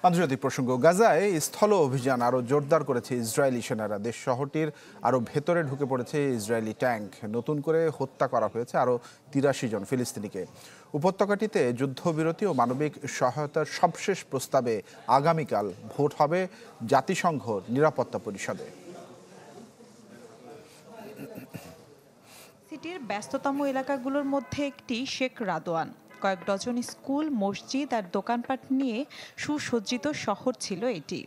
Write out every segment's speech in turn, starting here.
আন্তর্জাতিক প্রসঙ্গ, গাজায় স্থল অভিযান আরও জোরদার করেছে ইসরায়েলি সেনারা। দেশ শহরটির আরও ভেতরে ঢুকে পড়েছে ইসরায়েলি ট্যাঙ্ক। নতুন করে হত্যা করা হয়েছে আরও ৮৩ জন ফিলিস্তিনিকে। উপত্যকাটিতে যুদ্ধবিরতি ও মানবিক সহায়তার সবশেষ প্রস্তাবে আগামীকাল ভোট হবে জাতিসংঘ নিরাপত্তা পরিষদে। সিটির ব্যস্ততম এলাকাগুলোর মধ্যে একটি শেখ রাদওয়ান। কয়েক ডজন স্কুল, মসজিদ আর দোকানপাট নিয়ে সুসজ্জিত শহর ছিল এটি।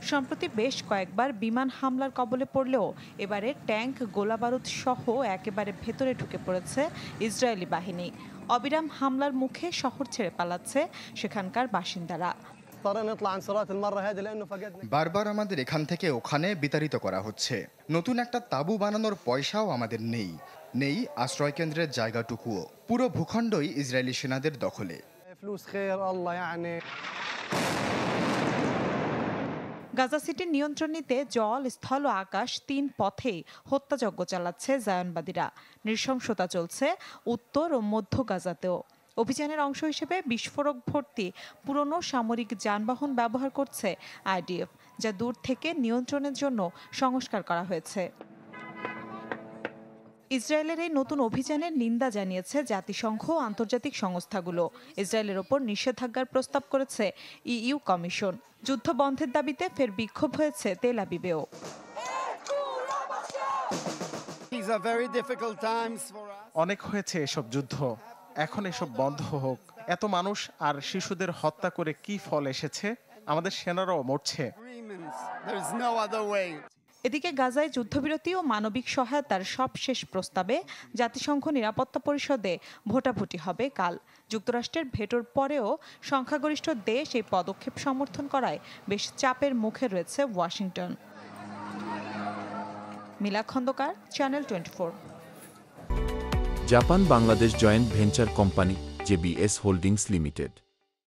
সম্প্রতি বেশ কয়েকবার বিমান হামলার কবলে পড়লেও এবারে ট্যাঙ্ক, গোলাবারুদ সহ একেবারে ভেতরে ঢুকে পড়েছে ইসরায়েলি বাহিনী। অবিরাম হামলার মুখে শহর ছেড়ে পালাচ্ছে সেখানকার বাসিন্দারা। বারবার আমাদের এখান থেকে ওখানে বিতাড়িত করা হচ্ছে। নতুন একটা তাঁবু বানানোর পয়সাও আমাদের নেই, নেই আশ্রয়কেন্দ্রের জায়গাটুকুও। পুরো ভূখণ্ডই ইসরায়েলি সেনাদের দখলে। গাজা সিটির নিয়ন্ত্রণ নিতে জল, স্থল ও আকাশ ৩ পথেই হত্যাযজ্ঞ চালাচ্ছে জায়নবাদীরা। নৃশংসতা চলছে উত্তর ও মধ্য গাজাতেও। অভিযানের অংশ হিসেবে বিস্ফোরক ভর্তি পুরনো সামরিক যানবাহন ব্যবহার করছে আইডিএফ, যা দূর থেকে নিয়ন্ত্রণের জন্য সংস্কার করা হয়েছে। ইসরায়েলের এই নতুন অভিযানের নিন্দা জানিয়েছে জাতিসংঘ ও আন্তর্জাতিক সংস্থাগুলো। ইসরায়েলের ওপর নিষেধাজ্ঞার প্রস্তাব করেছে ইইউ কমিশন। যুদ্ধ বন্ধের দাবিতে ফের বিক্ষোভ হয়েছে তেল আবিবেও। অনেক হয়েছে এসব যুদ্ধ, এখন এসব বন্ধ হোক। এত মানুষ আর শিশুদের হত্যা করে কি ফল এসেছে? আমাদের সেনারাও মরছে। এদিকে গাজায় যুদ্ধবিরতি ও মানবিক সহায়তার সবশেষ প্রস্তাবে জাতিসংঘ নিরাপত্তা পরিষদে ভোটাভুটি হবে কাল। যুক্তরাষ্ট্রের ভেটোর পরেও সংখ্যাগরিষ্ঠ দেশ এই পদক্ষেপ সমর্থন করায় বেশ চাপের মুখে রয়েছে Washington. Mila Khandakar, channel 24। Japan Bangladesh joint venture company JBS holdings limited.